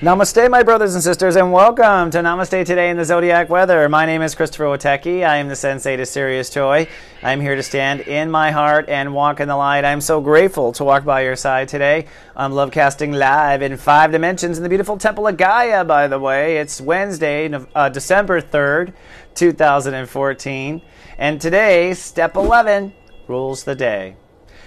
Namaste, my brothers and sisters, and welcome to Namaste Today in the Zodiac Weather. My name is Christopher Witecki. I am the sensei to Sirius toy. I am here to stand in my heart and walk in the light. I am so grateful to walk by your side today. I'm love casting live in 5 dimensions in the beautiful Temple of Gaia, by the way. It's Wednesday, December 3rd, 2014. And today, Step 11 rules the day.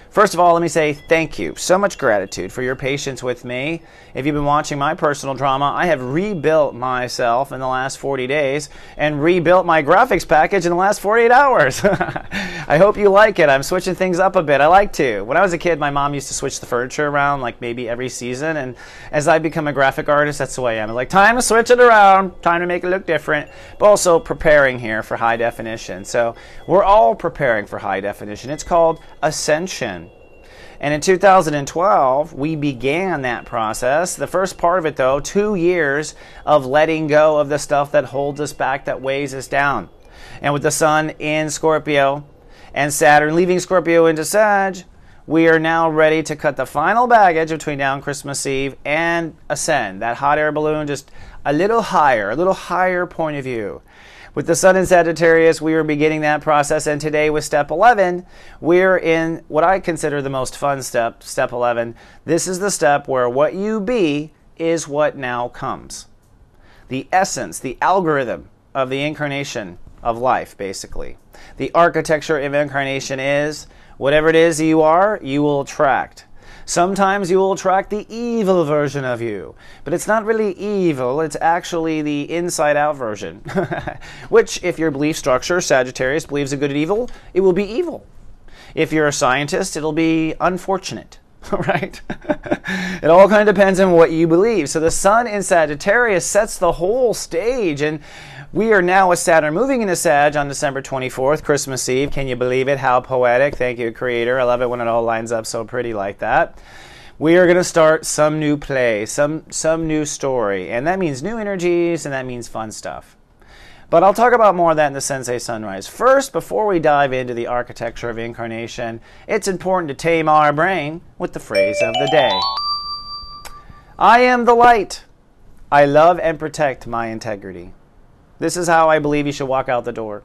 First of all, let me say thank you. So much gratitude for your patience with me. If you've been watching my personal drama, I have rebuilt myself in the last 40 days and rebuilt my graphics package in the last 48 hours. I hope you like it. I'm switching things up a bit. I like to. When I was a kid, my mom used to switch the furniture around like maybe every season. And as I become a graphic artist, that's the way I am. I'm like, time to switch it around. Time to make it look different. But also preparing here for high definition. So we're all preparing for high definition. It's called ascension. And in 2012, we began that process. The first part of it, though, 2 years of letting go of the stuff that holds us back, that weighs us down. And with the Sun in Scorpio and Saturn leaving Scorpio into Sag, we are now ready to cut the final baggage between now and Christmas Eve and ascend. That hot air balloon just a little higher point of view. With the Sun in Sagittarius, we are beginning that process, and today with Step 11, we're in what I consider the most fun step, Step 11. This is the step where what you be is what now comes. The essence, the algorithm of the incarnation of life, basically. The architecture of incarnation is, whatever it is you are, you will attract. Sometimes you will attract the evil version of you. But it's not really evil, it's actually the inside-out version. Which, if your belief structure, Sagittarius, believes in good and evil, it will be evil. If you're a scientist, it'll be unfortunate. Right? It all kind of depends on what you believe. So the Sun in Sagittarius sets the whole stage, and we are now with Saturn moving into Sag on December 24th, Christmas Eve. Can you believe it? How poetic. Thank you, Creator. I love it when it all lines up so pretty like that. We are going to start some new play, some new story, and that means new energies, and that means fun stuff. But I'll talk about more of that in the Sensei Sunrise. First, before we dive into the architecture of incarnation, it's important to tame our brain with the phrase of the day. I am the light. I love and protect my integrity. This is how I believe you should walk out the door,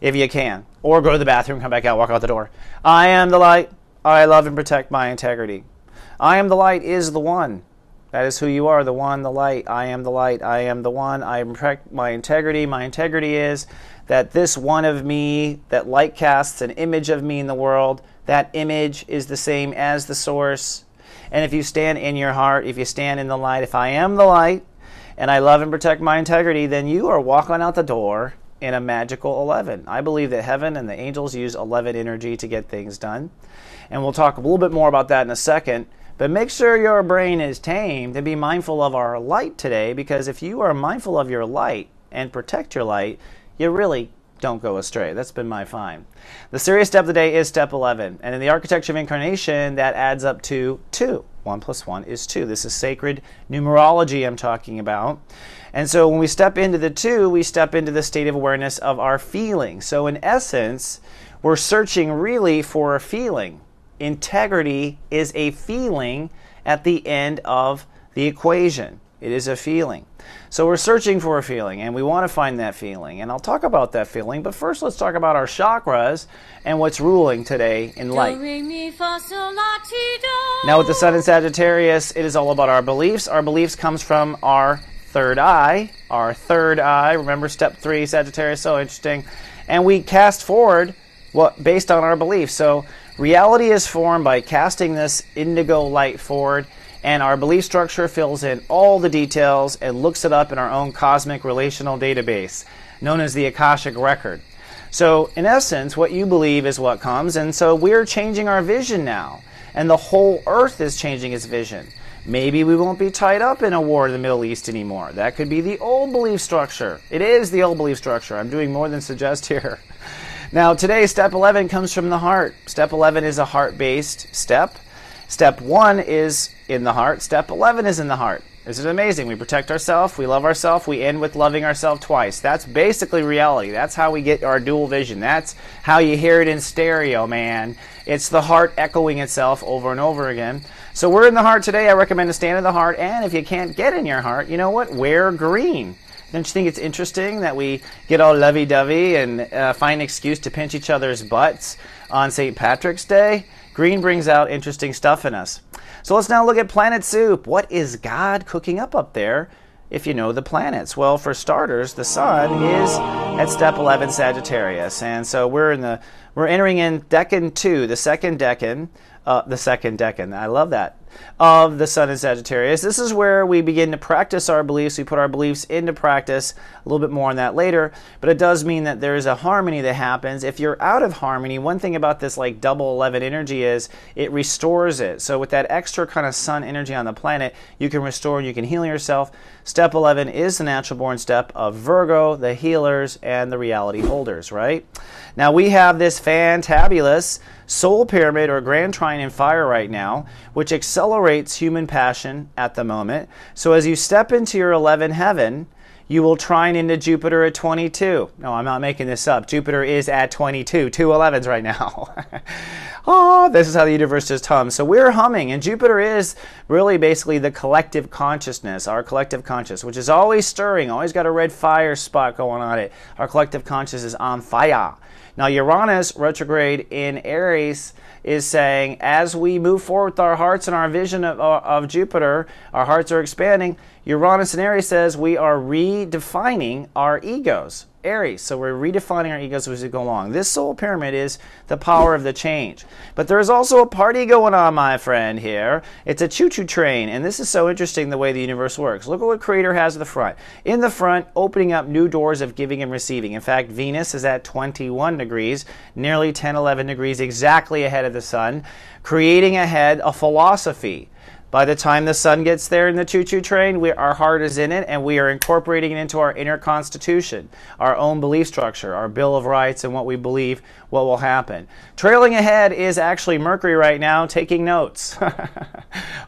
if you can. Or go to the bathroom, come back out, walk out the door. I am the light. I love and protect my integrity. I am the light is the one. That is who you are, the one, the light. I am the light. I am the one. I protect my integrity. My integrity is that this one of me, that light casts an image of me in the world, that image is the same as the source. And if you stand in your heart, if you stand in the light, if I am the light, and I love and protect my integrity, then you are walking out the door in a magical 11. I believe that heaven and the angels use 11 energy to get things done. And we'll talk a little bit more about that in a second. But make sure your brain is tamed and be mindful of our light today, because if you are mindful of your light and protect your light, you really don't go astray. That's been my find. The serious step of the day is Step 11. And in the architecture of incarnation, that adds up to 2. 1 plus 1 is 2. This is sacred numerology I'm talking about. And so when we step into the 2, we step into the state of awareness of our feeling. So in essence, we're searching really for a feeling. Integrity is a feeling at the end of the equation. It is a feeling. So we're searching for a feeling, and we want to find that feeling. And I'll talk about that feeling, but first let's talk about our chakras and what's ruling today in light. Now with the Sun in Sagittarius, it is all about our beliefs. Our beliefs comes from our third eye. Our third eye, remember Step 3, Sagittarius, so interesting. And we cast forward based on our beliefs. So reality is formed by casting this indigo light forward, and our belief structure fills in all the details and looks it up in our own cosmic relational database, known as the Akashic Record. So in essence, what you believe is what comes, and so we're changing our vision now, and the whole earth is changing its vision. Maybe we won't be tied up in a war in the Middle East anymore. That could be the old belief structure. It is the old belief structure. I'm doing more than suggest here. Now today, Step 11 comes from the heart. Step 11 is a heart-based step. Step 1 is in the heart. Step 11 is in the heart. This is amazing. We protect ourselves. We love ourselves. We end with loving ourselves twice. That's basically reality. That's how we get our dual vision. That's how you hear it in stereo, man. It's the heart echoing itself over and over again. So we're in the heart today. I recommend to stand in the heart. And if you can't get in your heart, you know what? Wear green. Don't you think it's interesting that we get all lovey-dovey and find an excuse to pinch each other's butts on St. Patrick's Day? Green brings out interesting stuff in us. So let's now look at planet soup. What is God cooking up there if you know the planets? Well, for starters, the sun is at step 11 Sagittarius. And so we're entering in decan 2, the second decan. I love that. Of the sun in Sagittarius. This is where we begin to practice our beliefs. We put our beliefs into practice. A little bit more on that later. But it does mean that there is a harmony that happens. If you're out of harmony, one thing about this like double 11 energy is it restores it. So with that extra kind of sun energy on the planet, you can restore and you can heal yourself. Step 11 is the natural born step of Virgo, the healers, and the reality holders, right? Now we have this fantabulous soul pyramid or grand trine in fire right now, which accelerates human passion at the moment. So as you step into your 11 heaven, you will trine into Jupiter at 22. No, I'm not making this up. Jupiter is at 22, 2 11s right now. Oh, this is how the universe just hums. So we're humming, and Jupiter is really basically the collective consciousness, our collective conscious, which is always stirring, always got a red fire spot going on it. Our collective conscious is on fire. Now, Uranus retrograde in Aries is saying, as we move forward with our hearts and our vision of Jupiter, our hearts are expanding. Uranus in Aries says we are redefining our egos. Aries, so we're redefining our egos as we go along. This soul pyramid is the power of the change. But there's also a party going on, my friend, here. It's a choo-choo train, and this is so interesting the way the universe works. Look at what Creator has at the front. In the front, opening up new doors of giving and receiving. In fact, Venus is at 21 degrees, nearly 10, 11 degrees exactly ahead of the sun, creating ahead a philosophy. By the time the sun gets there in the choo-choo train, our heart is in it, and we are incorporating it into our inner constitution, our own belief structure, our Bill of Rights, and what we believe what will happen. Trailing ahead is actually Mercury right now taking notes.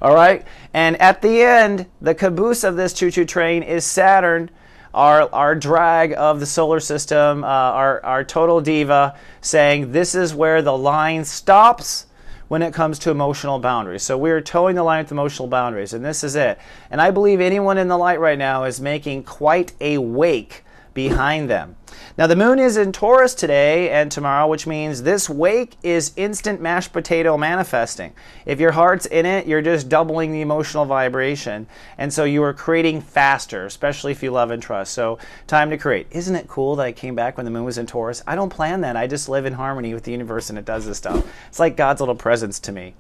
All right? And at the end, the caboose of this choo-choo train is Saturn, our drag of the solar system, our total diva, saying this is where the line stops when it comes to emotional boundaries. So we're towing the line with emotional boundaries, and this is it. And I believe anyone in the light right now is making quite a wake behind them. Now the moon is in Taurus today and tomorrow, which means this wake is instant mashed potato manifesting. If your heart's in it, you're just doubling the emotional vibration. And so you are creating faster, especially if you love and trust. So time to create. Isn't it cool that I came back when the moon was in Taurus? I don't plan that. I just live in harmony with the universe and it does this stuff. It's like God's little presents to me.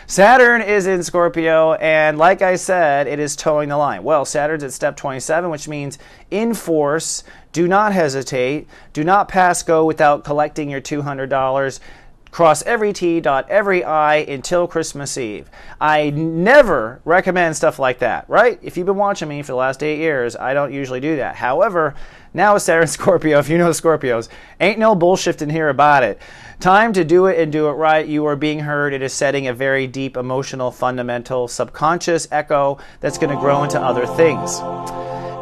Saturn is in Scorpio, and like I said, it is towing the line. Well, Saturn's at step 27, which means enforce. Do not hesitate. Do not pass go without collecting your $200. Cross every T, dot every I until Christmas Eve. I never recommend stuff like that, right? If you've been watching me for the last 8 years, I don't usually do that. However, now with Saturn Scorpio, if you know Scorpios, ain't no bullshit in here about it. Time to do it and do it right. You are being heard. It is setting a very deep, emotional, fundamental, subconscious echo that's going to grow into other things.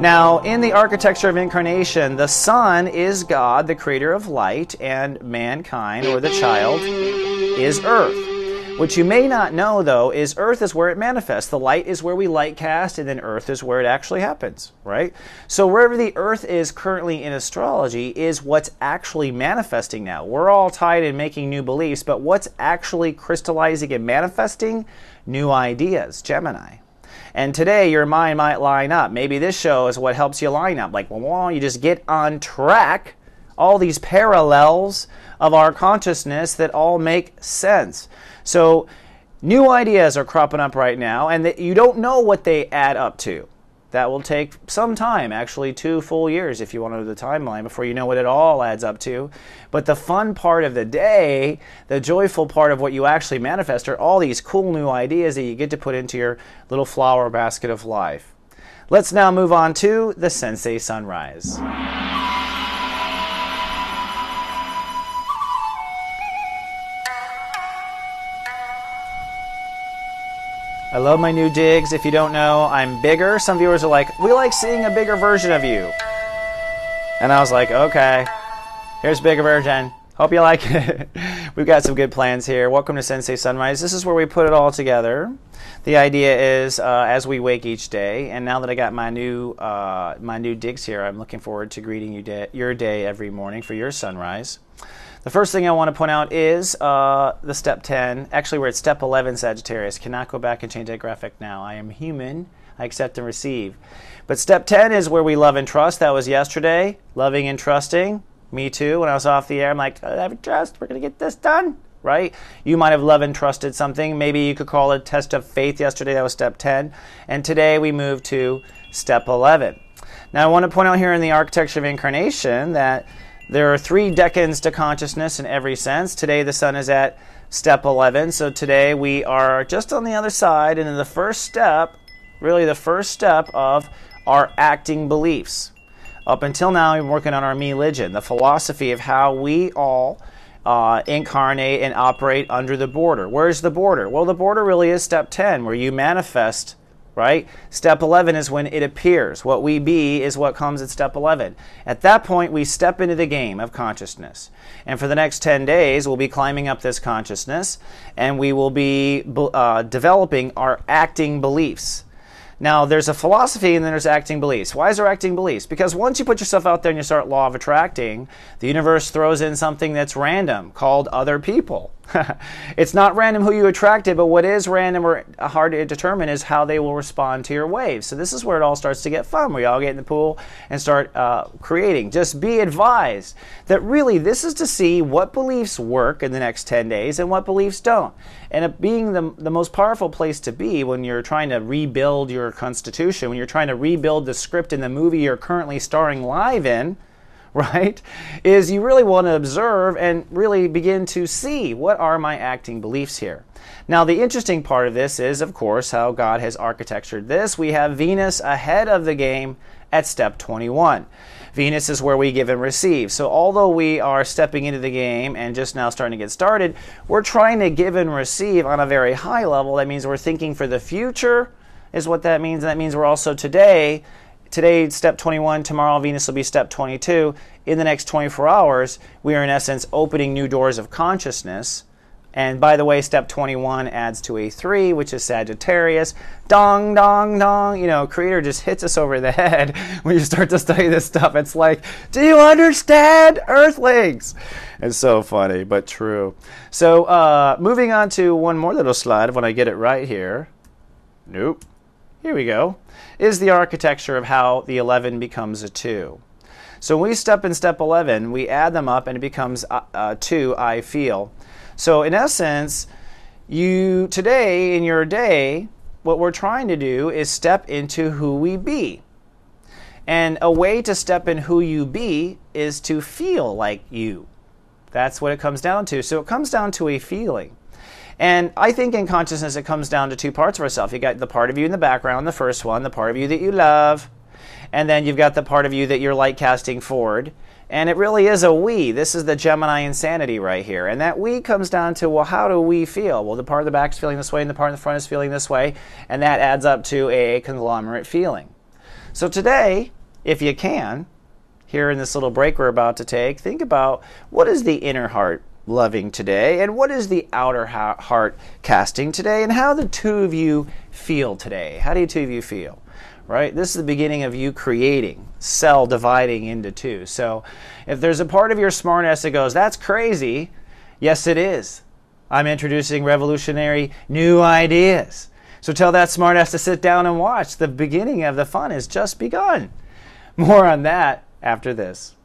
Now, in the architecture of incarnation, the sun is God, the creator of light, and mankind, or the child, is earth. What you may not know, though, is earth is where it manifests. The light is where we light cast, and then earth is where it actually happens, right? So wherever the earth is currently in astrology is what's actually manifesting now. We're all tied in making new beliefs, but what's actually crystallizing and manifesting? New ideas, Gemini. And today your mind might line up. Maybe this show is what helps you line up. Like, well, you just get on track. All these parallels of our consciousness that all make sense. So new ideas are cropping up right now, and you don't know what they add up to. That will take some time, actually 2 full years if you want to know the timeline before you know what it all adds up to. But the fun part of the day, the joyful part of what you actually manifest are all these cool new ideas that you get to put into your little flower basket of life. Let's now move on to the Sensei Sunrise. I love my new digs. If you don't know, I'm bigger. Some viewers are like, we like seeing a bigger version of you. And I was like, okay, here's a bigger version. Hope you like it. We've got some good plans here. Welcome to Sensei Sunrise. This is where we put it all together. The idea is as we wake each day, and now that I got my new digs here, I'm looking forward to greeting your day every morning for your sunrise. The first thing I want to point out is the step 10. Actually, we're at step 11 Sagittarius. Cannot go back and change that graphic now. I am human. I accept and receive. But step 10 is where we love and trust. That was yesterday. Loving and trusting. Me too. When I was off the air, I'm like, I have trust. We're going to get this done. Right? You might have loved and trusted something. Maybe you could call it a test of faith yesterday. That was step 10. And today we move to step 11. Now, I want to point out here in the architecture of incarnation that there are 3 decans to consciousness in every sense. Today the sun is at step 11. So today we are just on the other side and in the first step, really the first step of our acting beliefs. Up until now, we've been working on our me-religion, the philosophy of how we all incarnate and operate under the border. Where's the border? Well, the border really is step 10, where you manifest, right? Step 11 is when it appears. What we be is what comes at step 11. At that point, we step into the game of consciousness. And for the next 10 days, we'll be climbing up this consciousness, and we will be developing our acting beliefs. Now, there's a philosophy and then there's acting beliefs. Why is there acting beliefs? Because once you put yourself out there and you start law of attracting, the universe throws in something that's random called other people. It's not random who you attracted, but what is random or hard to determine is how they will respond to your waves. So this is where it all starts to get fun. We all get in the pool and start creating. Just be advised that really this is to see what beliefs work in the next 10 days and what beliefs don't. And it being the most powerful place to be when you're trying to rebuild your constitution, when you're trying to rebuild the script in the movie you're currently starring live in, right, is you really want to observe and really begin to see what are my acting beliefs here. Now, the interesting part of this is, of course, how God has architectured this. We have Venus ahead of the game at step 21. Venus is where we give and receive. So although we are stepping into the game and just now starting to get started, we're trying to give and receive on a very high level. That means we're thinking for the future is what that means. And that means we're also today, step 21, tomorrow Venus will be step 22. In the next 24 hours, we are in essence opening new doors of consciousness. And by the way, step 21 adds to a 3, which is Sagittarius. Dong, dong, dong. You know, Creator just hits us over the head when you start to study this stuff. It's like, do you understand, Earthlings? It's so funny, but true. So moving on to one more little slide when I get it right here. Nope. Here we go. Is the architecture of how the 11 becomes a 2. So when we step in step 11, we add them up and it becomes 2, I feel. So in essence, today in your day, what we're trying to do is step into who we be. And a way to step in who you be is to feel like you. That's what it comes down to. So it comes down to a feeling. And I think in consciousness it comes down to 2 parts of ourselves. You got the part of you in the background, the first one, the part of you that you love, and then you've got the part of you that you're light casting forward. And it really is a we. This is the Gemini insanity right here. And that we comes down to, well, how do we feel? Well, the part of the back is feeling this way and the part in the front is feeling this way. And that adds up to a conglomerate feeling. So today, if you can, here in this little break we're about to take, think about what is the inner heart loving today and what is the outer heart casting today and how the 2 of you feel today. How do you 2 of you feel? Right? This is the beginning of you creating, cell dividing into 2. So if there's a part of your smartass that goes, that's crazy, yes it is. I'm introducing revolutionary new ideas. So tell that smartass to sit down and watch. The beginning of the fun has just begun. More on that after this.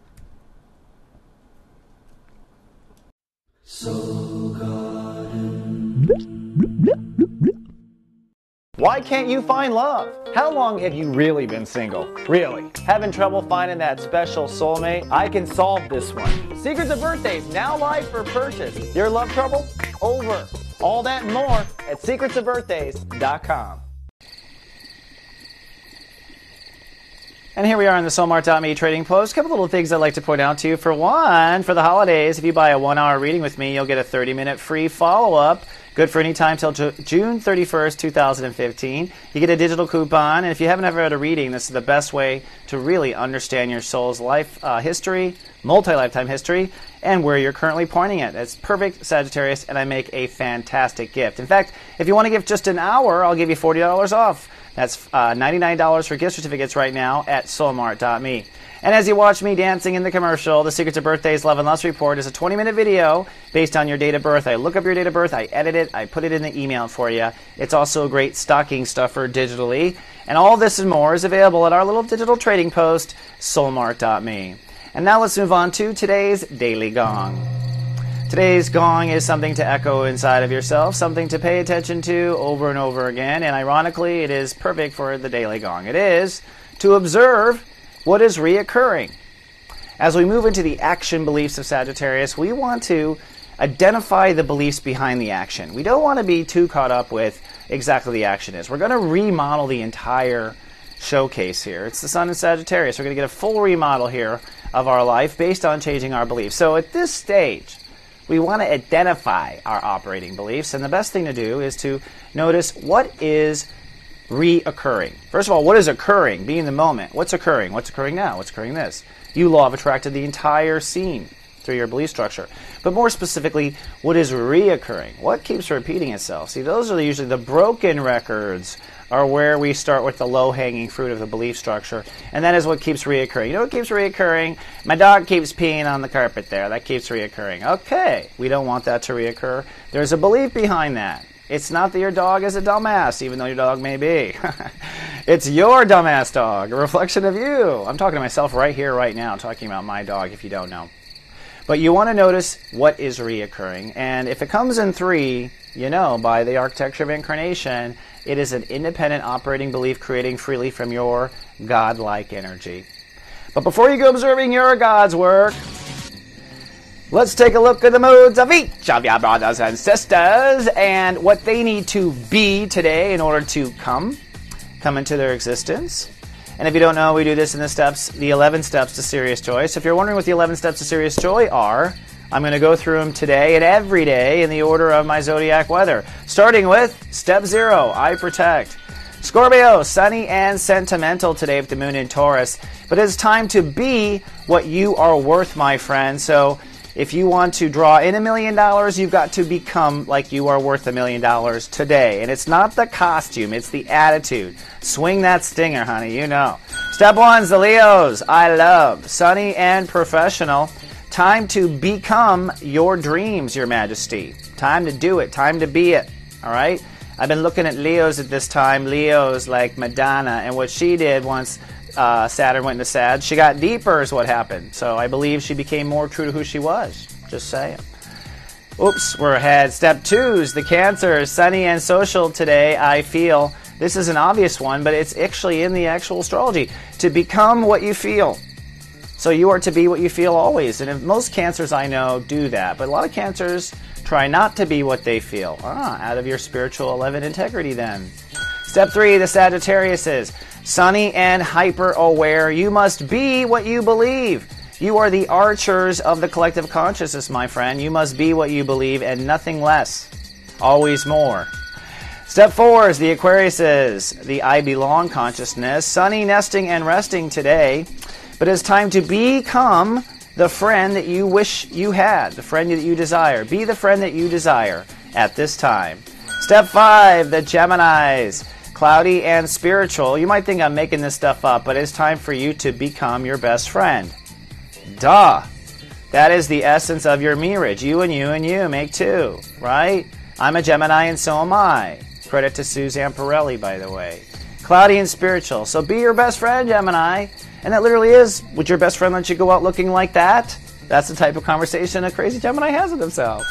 Why can't you find love? How long have you really been single? Really? Having trouble finding that special soulmate? I can solve this one. Secrets of Birthdays, now live for purchase. Your love trouble? Over. All that and more at secretsofbirthdays.com. And here we are on the soulmart.me trading post. A couple little things I'd like to point out to you. For one, for the holidays, if you buy a 1-hour reading with me, you'll get a 30-minute free follow-up Good for any time till June 31st, 2015. You get a digital coupon, and if you haven't ever had a reading, this is the best way to really understand your soul's life history, multi-lifetime history, and where you're currently pointing it. It's perfect, Sagittarius, and I make a fantastic gift. In fact, if you want to give just an hour, I'll give you $40 off. That's $99 for gift certificates right now at soulmart.me. And as you watch me dancing in the commercial, the Secrets of Birthdays Love and Lust Report is a 20-minute video based on your date of birth. I look up your date of birth, I edit it, I put it in the email for you. It's also a great stocking stuffer digitally. And all this and more is available at our little digital trading post, soulmart.me. And now let's move on to today's Daily Gong. Today's gong is something to echo inside of yourself, something to pay attention to over and over again. And ironically, it is perfect for the Daily Gong. It is to observe what is reoccurring. As we move into the action beliefs of Sagittarius, we want to identify the beliefs behind the action. We don't want to be too caught up with exactly the action is. We're going to remodel the entire showcase here. It's the Sun in Sagittarius. We're going to get a full remodel here of our life based on changing our beliefs. So at this stage, we want to identify our operating beliefs, and the best thing to do is to notice what is reoccurring. First of all, what is occurring? Be in the moment. What's occurring? What's occurring now? What's occurring this? You law of attracted the entire scene through your belief structure. But more specifically, what is reoccurring? What keeps repeating itself? See, those are usually the broken records, are where we start with the low-hanging fruit of the belief structure, and that is what keeps reoccurring. You know what keeps reoccurring? My dog keeps peeing on the carpet there. That keeps reoccurring. Okay, we don't want that to reoccur. There's a belief behind that. It's not that your dog is a dumbass, even though your dog may be. It's your dumbass dog, a reflection of you. I'm talking to myself right here, right now, talking about my dog, if you don't know. But you want to notice what is reoccurring. And if it comes in 3, you know, by the architecture of incarnation, it is an independent operating belief creating freely from your godlike energy. But before you go observing your God's work, let's take a look at the moods of each of your brothers and sisters and what they need to be today in order to come into their existence. And if you don't know, we do this in the 11 steps to Sirius joy. So if you're wondering what the 11 steps to Sirius joy are, I'm going to go through them today and every day in the order of my zodiac weather. Starting with step 0, I protect. Scorpio, sunny and sentimental today with the moon in Taurus. But it's time to be what you are worth, my friend. So if you want to draw in $1 million, you've got to become like you are worth $1 million today. And it's not the costume, it's the attitude. Swing that stinger, honey, you know. Step 1's the Leos, I love. Sunny and professional. Time to become your dreams, your majesty. Time to do it, time to be it, all right? I've been looking at Leos at this time. Leos like Madonna, and what she did once Saturn went into Sag, she got deeper is what happened. So I believe she became more true to who she was. Just saying. Oops, we're ahead. Step 2's the Cancer, sunny and social today, I feel. This is an obvious one, but it's actually in the actual astrology. To become what you feel. So you are to be what you feel always. And if most Cancers I know do that, but a lot of Cancers try not to be what they feel. Out of your spiritual 11 integrity then. Step 3, the Sagittariuses. Sunny and hyper-aware. You must be what you believe. You are the archers of the collective consciousness, my friend. You must be what you believe and nothing less. Always more. Step 4 is the Aquariuses. The I belong consciousness. Sunny, nesting, and resting today. But it's time to become the friend that you wish you had. The friend that you desire. Be the friend that you desire at this time. Step 5, the Geminis. Cloudy and spiritual. You might think I'm making this stuff up, but it's time for you to become your best friend. Duh. That is the essence of your marriage. You and you and you make 2, right? I'm a Gemini and so am I. Credit to Suzanne Pirelli, by the way. Cloudy and spiritual. So be your best friend, Gemini. And that literally is, would your best friend let you go out looking like that? That's the type of conversation a crazy Gemini has with himself.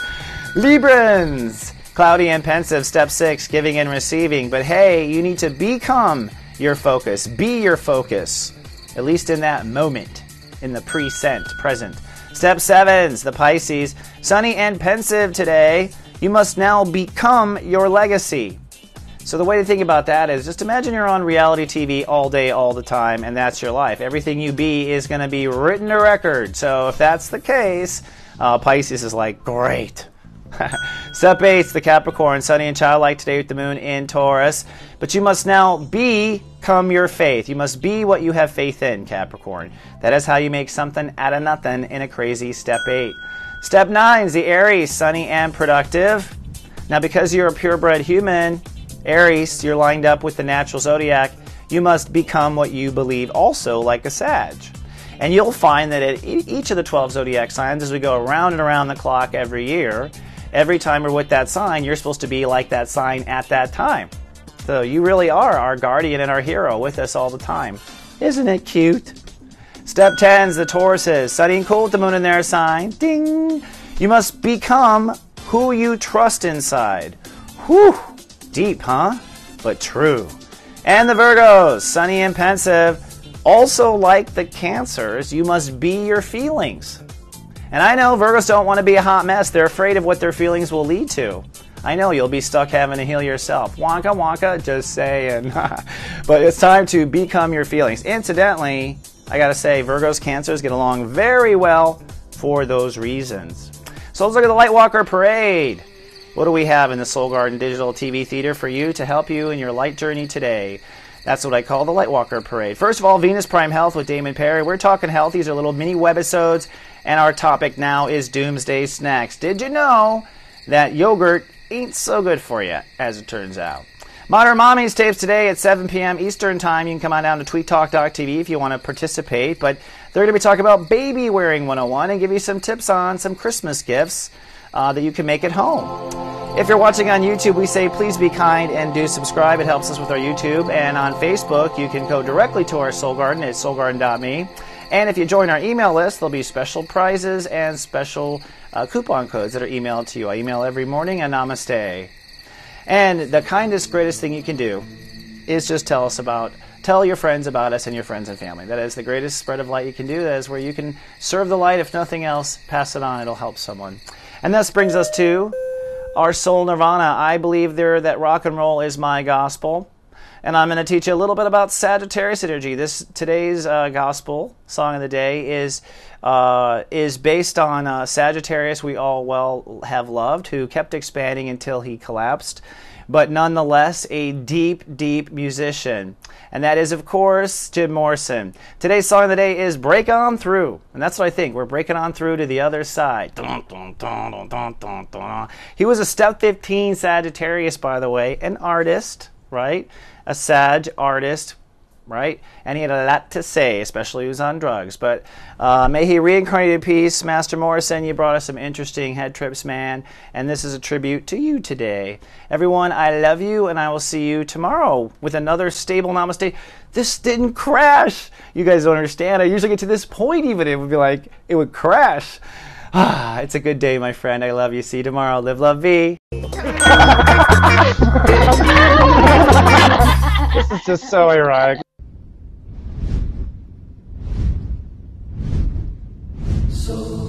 Librans. Cloudy and pensive, step 6, giving and receiving. But hey, you need to become your focus. Be your focus, at least in that moment, in the present. Step 7's the Pisces. Sunny and pensive today. You must now become your legacy. So the way to think about that is just imagine you're on reality TV all day, all the time, and that's your life. Everything you be is going to be written to record. So if that's the case, Pisces is like, great. Step 8, the Capricorn, sunny and childlike today with the moon in Taurus. But you must now become your faith. You must be what you have faith in, Capricorn. That is how you make something out of nothing in a crazy Step 8. Step 9 is the Aries, sunny and productive. Now, because you're a purebred human, Aries, you're lined up with the natural zodiac, you must become what you believe also, like a Sag. And you'll find that at each of the 12 zodiac signs, as we go around and around the clock every year, every time we're with that sign, you're supposed to be like that sign at that time. So you really are our guardian and our hero with us all the time. Isn't it cute? Step 10 is the Tauruses, sunny and cool with the moon in their sign. Ding! You must become who you trust inside. Whew! Deep, huh? But true. And the Virgos, sunny and pensive. Also, like the Cancers, you must be your feelings. And I know Virgos don't want to be a hot mess. They're afraid of what their feelings will lead to. I know you'll be stuck having to heal yourself. Wonka, wonka, just saying. But it's time to become your feelings. Incidentally, I got to say, Virgos, Cancers get along very well for those reasons. So let's look at the Lightwalker Parade. What do we have in the Soul Garden Digital TV Theater for you to help you in your light journey today? That's what I call the Lightwalker Parade. First of all, Venus Prime Health with Damon Perry. We're talking health. These are little mini webisodes. And our topic now is Doomsday Snacks. Did you know that yogurt ain't so good for you, as it turns out? Modern Mommies tapes today at 7 p.m. Eastern Time. You can come on down to tweettalk.tv if you want to participate. But they're going to be talking about baby wearing 101 and give you some tips on some Christmas gifts that you can make at home. If you're watching on YouTube, we say please be kind and do subscribe. It helps us with our YouTube. And on Facebook, you can go directly to our Soul Garden at soulgarden.me. And if you join our email list, there'll be special prizes and special coupon codes that are emailed to you. I email every morning a Namaste. And the kindest, greatest thing you can do is just tell your friends about us and your friends and family. That is the greatest spread of light you can do. That is where you can serve the light. If nothing else, pass it on. It'll help someone. And this brings us to our soul nirvana. I believe that rock and roll is my gospel. And I'm going to teach you a little bit about Sagittarius energy. Today's gospel song of the day is based on Sagittarius we all well have loved, who kept expanding until he collapsed, but nonetheless a deep, deep musician. And that is, of course, Jim Morrison. Today's song of the day is Break On Through. And that's what I think. We're breaking on through to the other side. Dun, dun, dun, dun, dun, dun, dun. He was a Step 15 Sagittarius, by the way, an artist, right? A Sag artist, right? And he had a lot to say, especially he was on drugs. But may he reincarnate in peace. Master Morrison, you brought us some interesting head trips, man. And this is a tribute to you today. Everyone, I love you, and I will see you tomorrow with another stable Namaste. This didn't crash. You guys don't understand. I usually get to this point even. It would be like, it would crash. It's a good day, my friend. I love you. See you tomorrow. Live, love, be. This is just so ironic. So